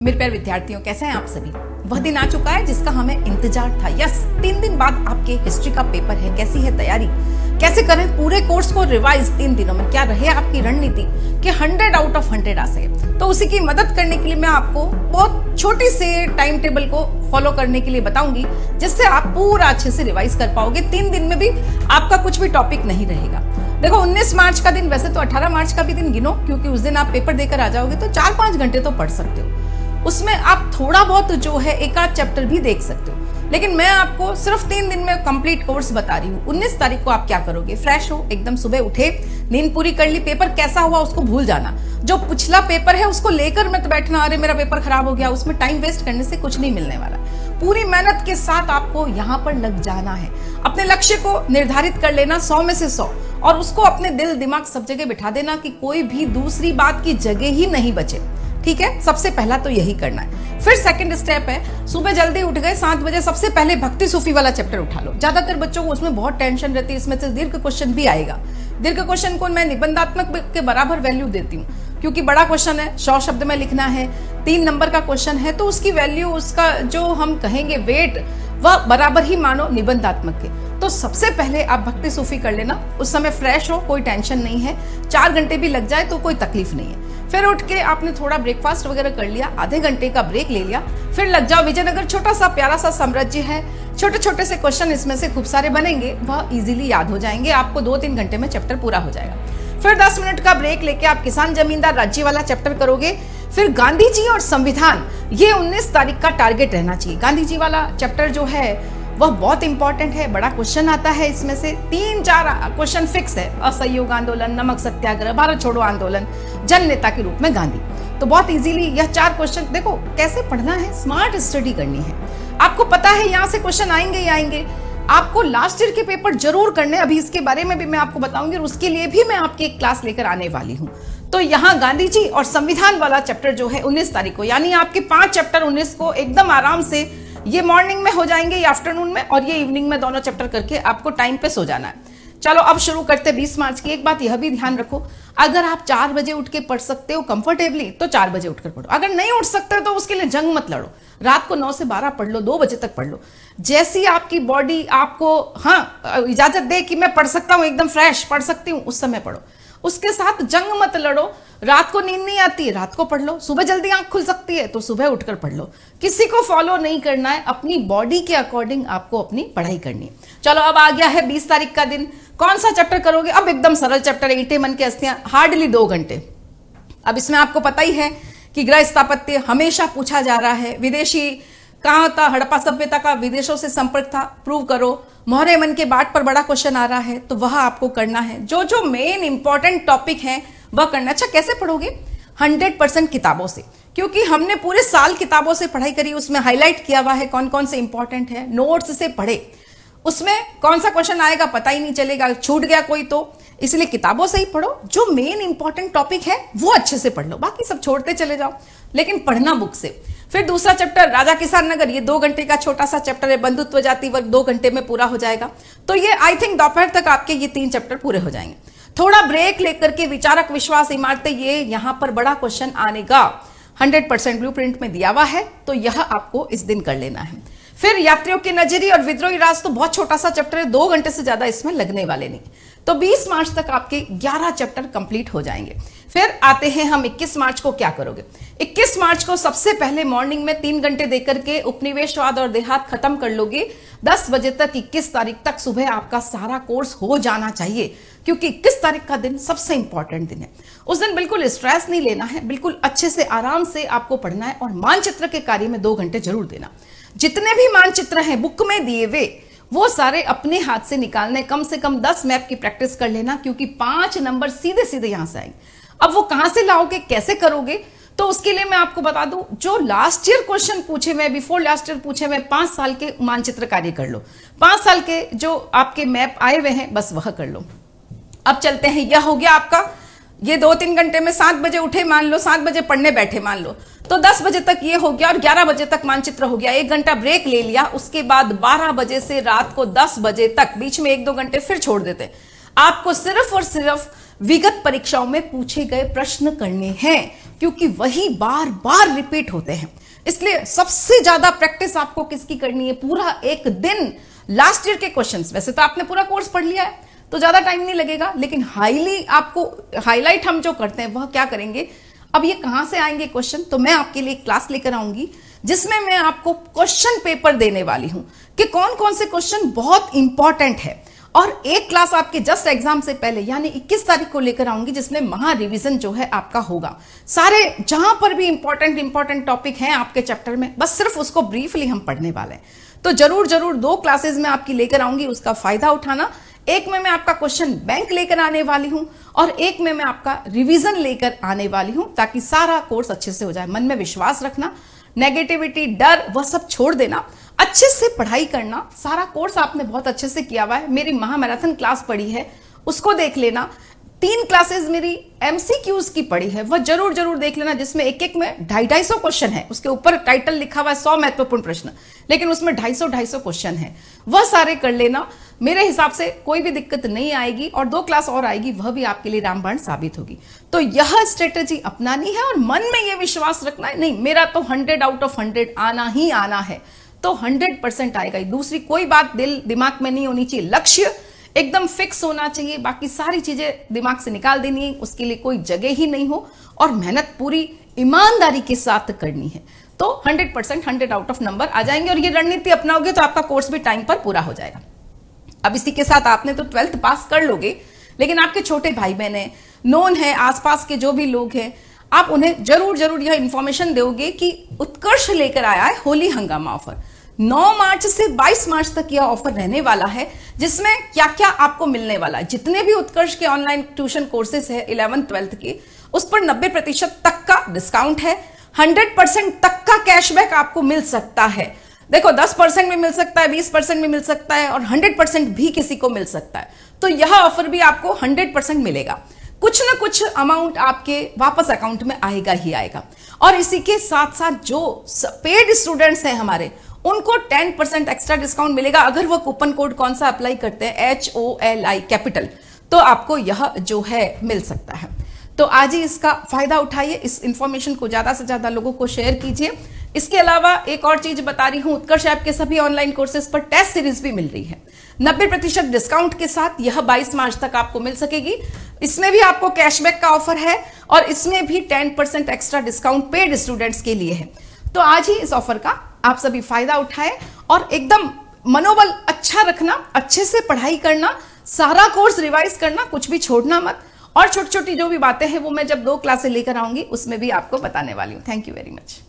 मेरे प्यारे विद्यार्थियों, कैसे हैं आप सभी। वह दिन आ चुका है जिसका हमें इंतजार था। यस, 3 दिन बाद आपके हिस्ट्री का पेपर है। कैसी है तैयारी, कैसे करें पूरे कोर्स को रिवाइज 3 दिनों में, क्या रहे आपकी रणनीति कि 100 आउट ऑफ 100 आ सके। तो उसी की मदद करने के लिए मैं आपको बहुत छोटी से टाइम टेबल को फॉलो करने के लिए बताऊंगी, जिससे आप पूरा अच्छे से रिवाइज कर पाओगे। 3 दिन में भी आपका कुछ भी टॉपिक नहीं रहेगा। देखो, 19 मार्च का दिन, वैसे तो 18 मार्च का भी दिन गिनो, क्योंकि उस दिन आप पेपर देकर आ जाओगे, तो 4-5 घंटे तो पढ़ सकते हो। उसमें आप थोड़ा बहुत जो है एक आध चैप्टर भी देख सकते हो, लेकिन मैं आपको सिर्फ 3 दिन में कंप्लीट कोर्स बता रही हूँ। 19 तारीख को आप क्या करोगे, फ्रेश हो, एकदम सुबह उठे, नींद पूरी कर ली, पेपर कैसा हुआ उसको भूल जाना। जो पिछला पेपर है उसको लेकर मत बैठना, अरे मेरा पेपर खराब हो गया, उसमें टाइम वेस्ट करने से कुछ नहीं मिलने वाला। पूरी मेहनत के साथ आपको यहाँ पर लग जाना है। अपने लक्ष्य को निर्धारित कर लेना 100 में से 100, और उसको अपने दिल दिमाग सब जगह बिठा देना कि कोई भी दूसरी बात की जगह ही नहीं बचे। ठीक है, सबसे पहला तो यही करना है। फिर सेकंड स्टेप है, सुबह जल्दी उठ गए 7 बजे, सबसे पहले भक्ति सूफी वाला चैप्टर उठा लो। ज्यादातर बच्चों को उसमें बहुत टेंशन रहती है, इसमें से दीर्घ क्वेश्चन भी आएगा। दीर्घ क्वेश्चन को मैं निबंधात्मक के बराबर वैल्यू देती हूँ, क्योंकि बड़ा क्वेश्चन है, 100 शब्द में लिखना है, 3 नंबर का क्वेश्चन है, तो उसकी वैल्यू, उसका जो हम कहेंगे वेट, वह बराबर ही मानो निबंधात्मक के। तो सबसे पहले आप भक्ति सूफी कर लेना। उस समय फ्रेश हो, कोई टेंशन नहीं है, 4 घंटे भी लग जाए तो कोई तकलीफ नहीं है। फिर उठ के आपने थोड़ा ब्रेकफास्ट वगैरह कर लिया, आधे घंटे का ब्रेक ले लिया, फिर लग जाओ विजयनगर। छोटा सा प्यारा सा साम्राज्य है, छोटे छोटे से क्वेश्चन इसमें से खूब सारे बनेंगे, वह इजीली याद हो जाएंगे, आपको 2-3 घंटे में चैप्टर पूरा हो जाएगा। फिर 10 मिनट का ब्रेक लेके आप किसान जमींदार राज्य वाला चैप्टर करोगे। फिर गांधी जी और संविधान, ये 19 तारीख का टारगेट रहना चाहिए। गांधी जी वाला चैप्टर जो है वह बहुत इंपॉर्टेंट है, बड़ा क्वेश्चन आता है इसमें से। 3-4 क्वेश्चन फिक्स है, असहयोग आंदोलन, नमक सत्याग्रह, भारत छोड़ो आंदोलन, जन नेता के रूप में गांधी। तो बहुत इजीली यह 4 क्वेश्चन, देखो कैसे पढ़ना है, स्मार्ट स्टडी करनी है। आपको पता है यहाँ से क्वेश्चन आएंगे ही आएंगे। आपको लास्ट ईयर के पेपर जरूर करने, अभी इसके बारे में भी मैं आपको बताऊंगी, और उसके लिए भी मैं आपकी एक क्लास लेकर आने वाली हूँ। तो यहाँ गांधी जी और संविधान वाला चैप्टर जो है 19 तारीख को, यानी आपके 5 चैप्टर 19 को एकदम आराम से, ये मॉर्निंग में हो जाएंगे या आफ्टरनून में, और ये इवनिंग में, दोनों चैप्टर करके आपको टाइम पे सो जाना है। चलो अब शुरू करते 20 मार्च की। एक बात यह भी ध्यान रखो, अगर आप 4 बजे उठ के पढ़ सकते हो कंफर्टेबली तो 4 बजे उठकर पढ़ो। अगर नहीं उठ सकते तो उसके लिए जंग मत लड़ो, रात को 9 से 12 पढ़ लो, 2 बजे तक पढ़ लो। जैसी आपकी बॉडी आपको इजाजत दे कि मैं पढ़ सकता हूँ, एकदम फ्रेश पढ़ सकती हूँ, उस समय पढ़ो। उसके साथ जंग मत लड़ो। रात को नींद नहीं आती है, रात को पढ़ लो। सुबह जल्दी आंख खुल सकती है तो सुबह उठकर पढ़ लो। किसी को फॉलो नहीं करना है, अपनी बॉडी के अकॉर्डिंग आपको अपनी पढ़ाई करनी है। चलो अब आ गया है 20 तारीख का दिन। कौन सा चैप्टर करोगे? अब एकदम सरल चैप्टर है, ईंटे मन की अस्थियां, हार्डली 2 घंटे। अब इसमें आपको पता ही है कि गृह स्थापत्य हमेशा पूछा जा रहा है। विदेशी कहाँ था, हड़प्पा सभ्यता का विदेशों से संपर्क था, प्रूव करो। मोहरे मन के बाट पर बड़ा क्वेश्चन आ रहा है, तो वह आपको करना है। जो जो मेन इंपॉर्टेंट टॉपिक है वह करना। अच्छा, कैसे पढ़ोगे? 100% किताबों से, क्योंकि हमने पूरे साल किताबों से पढ़ाई करी, उसमें हाईलाइट किया हुआ है कौन कौन से इंपॉर्टेंट है। नोट्स से पढ़े, उसमें कौन सा क्वेश्चन आएगा पता ही नहीं चलेगा, छूट गया कोई तो, इसलिए किताबों से ही पढ़ो। जो मेन इंपॉर्टेंट टॉपिक है वो अच्छे से पढ़ लो, बाकी सब छोड़ते चले जाओ, लेकिन पढ़ना बुक से। फिर दूसरा चैप्टर राजा किसान नगर, ये 2 घंटे का छोटा सा चैप्टर है। बंधुत्व जाति वर्ग 2 घंटे में पूरा हो जाएगा। तो ये आई थिंक दोपहर तक आपके ये 3 चैप्टर पूरे हो जाएंगे। थोड़ा ब्रेक लेकर के विचारक विश्वास इमारतें, ये यहाँ पर बड़ा क्वेश्चन आने का 100% ब्लूप्रिंट में दिया हुआ है, तो यह आपको इस दिन कर लेना है। फिर यात्रियों की नजरी और विद्रोही राज, तो बहुत छोटा सा चैप्टर है, 2 घंटे से ज्यादा इसमें लगने वाले नहीं। तो 20 मार्च तक आपके 11 चैप्टर कंप्लीट हो जाएंगे। फिर आते हैं हम 21 मार्च को। क्या करोगे? 21 मार्च को सबसे पहले मॉर्निंग में 3 घंटे देकर के उपनिवेशवाद और देहात खत्म कर लोगे। 10 बजे तक 21 तारीख तक सुबह आपका सारा कोर्स हो जाना चाहिए, क्योंकि 21 तारीख का दिन सबसे इंपॉर्टेंट दिन है। उस दिन बिल्कुल स्ट्रेस नहीं लेना है, बिल्कुल अच्छे से आराम से आपको पढ़ना है, और मानचित्र के कार्य में 2 घंटे जरूर देना। जितने भी मानचित्र हैं बुक में दिए हुए, वो सारे अपने हाथ से निकालने, कम से कम 10 मैप की प्रैक्टिस कर लेना, क्योंकि 5 नंबर सीधे सीधे यहां से आएंगे। अब वो कहां से लाओगे, कैसे करोगे? तो उसके लिए मैं आपको बता दूं, जो लास्ट ईयर क्वेश्चन पूछे हुए, बिफोर लास्ट ईयर पूछे हुए 5 साल के मानचित्र कार्य कर लो। 5 साल के जो आपके मैप आए हुए हैं, बस वह कर लो। अब चलते हैं, यह हो गया आपका ये 2-3 घंटे में। 7 बजे उठे मान लो, 7 बजे पढ़ने बैठे मान लो, तो 10 बजे तक ये हो गया, और 11 बजे तक मानचित्र हो गया। 1 घंटा ब्रेक ले लिया, उसके बाद 12 बजे से रात को 10 बजे तक, बीच में 1-2 घंटे फिर छोड़ देते। आपको सिर्फ और सिर्फ विगत परीक्षाओं में पूछे गए प्रश्न करने हैं। क्योंकि वही बार बार रिपीट होते हैं। इसलिए सबसे ज्यादा प्रैक्टिस आपको किसकी करनी है? पूरा एक दिन लास्ट ईयर के क्वेश्चंस। वैसे तो आपने पूरा कोर्स पढ़ लिया है तो ज्यादा टाइम नहीं लगेगा, लेकिन आपको हाईलाइट हम जो करते हैं वह क्या करेंगे? अब ये कहां से आएंगे क्वेश्चन? तो मैं आपके लिए क्लास लेकर आऊंगी जिसमें मैं आपको क्वेश्चन पेपर देने वाली हूं कि कौन कौन से क्वेश्चन बहुत इंपॉर्टेंट है। और एक क्लास आपके जस्ट एग्जाम से पहले यानी 21 तारीख को लेकर आऊंगी जिसमें महा रिवीजन जो है आपका होगा। सारे जहां पर भी इंपॉर्टेंट टॉपिक हैं आपके चैप्टर में, बस सिर्फ उसको ब्रीफली हम पढ़ने वाले हैं। तो जरूर 2 क्लासेस में आपकी लेकर आऊंगी, उसका फायदा उठाना। एक में मैं आपका क्वेश्चन बैंक लेकर आने वाली हूं और एक में मैं आपका रिवीजन लेकर आने वाली हूं, ताकि सारा कोर्स अच्छे से हो जाए। मन में विश्वास रखना, नेगेटिविटी, डर वह सब छोड़ देना, अच्छे से पढ़ाई करना। सारा कोर्स आपने बहुत अच्छे से किया हुआ है, मेरी महामैराथन क्लास पढ़ी है उसको देख लेना। 3 क्लासेस मेरी एमसीक्यूज की पढ़ी है, वह जरूर देख लेना, जिसमें एक में 250 क्वेश्चन है। उसके ऊपर टाइटल लिखा हुआ है 100 महत्वपूर्ण प्रश्न, लेकिन उसमें 250 क्वेश्चन है, वह सारे कर लेना। मेरे हिसाब से कोई भी दिक्कत नहीं आएगी और 2 क्लास और आएगी, वह भी आपके लिए रामबाण साबित होगी। तो यह स्ट्रेटेजी अपनानी है और मन में यह विश्वास रखना है, नहीं मेरा तो 100 आउट ऑफ 100 आना ही आना है, तो 100% आएगा। दूसरी कोई बात दिमाग में नहीं होनी चाहिए, लक्ष्य एकदम फिक्स होना चाहिए, बाकी सारी चीजें दिमाग से निकाल देनी है, उसके लिए कोई जगह ही नहीं हो, और मेहनत पूरी ईमानदारी के साथ करनी है। तो 100% 100 आउट ऑफ नंबर आ जाएंगे और ये रणनीति अपनाओगे तो आपका कोर्स भी टाइम पर पूरा हो जाएगा। अब इसी के साथ आपने तो 12th पास कर लोगे, लेकिन आपके छोटे भाई बहन है, नोन है, आसपास के जो भी लोग हैं, आप उन्हें जरूर यह इंफॉर्मेशन दोगे कि उत्कर्ष लेकर आया है होली हंगामा ऑफर। 9 मार्च से 22 मार्च तक यह ऑफर रहने वाला है, जिसमें क्या क्या आपको मिलने वाला है। जितने भी उत्कर्ष के ऑनलाइन ट्यूशन कोर्सेज है 11th 12th के, उस पर 90% तक का डिस्काउंट है, 100% तक का कैशबैक आपको मिल सकता है। देखो 10% भी मिल सकता है, 20% भी मिल सकता है और 100% भी किसी को मिल सकता है। तो यह ऑफर भी आपको 100% मिलेगा, कुछ ना कुछ अमाउंट आपके वापस अकाउंट में आएगा ही आएगा। और इसी के साथ साथ जो पेड स्टूडेंट्स हैं हमारे, उनको 10% एक्स्ट्रा डिस्काउंट मिलेगा अगर वो कूपन कोड कौन सा अप्लाई करते हैं, HOLI कैपिटल, तो आपको यह जो है मिल सकता है। तो आज ही इसका फायदा उठाइए, इस इंफॉर्मेशन को ज्यादा से ज्यादा लोगों को शेयर कीजिए। इसके अलावा एक और चीज बता रही हूं, उत्कर्ष ऐप के सभी ऑनलाइन कोर्सेज पर टेस्ट सीरीज भी मिल रही है 90% डिस्काउंट के साथ। यह 22 मार्च तक आपको मिल सकेगी। इसमें भी आपको कैशबैक का ऑफर है और इसमें भी 10% एक्स्ट्रा डिस्काउंट पेड स्टूडेंट्स के लिए है। तो आज ही इस ऑफर का आप सभी फायदा उठाएं और एकदम मनोबल अच्छा रखना, अच्छे से पढ़ाई करना, सारा कोर्स रिवाइज करना, कुछ भी छोड़ना मत। और छोटी छोटी जो भी बातें हैं वो मैं जब 2 क्लासें लेकर आऊंगी उसमें भी आपको बताने वाली हूं। Thank you very much.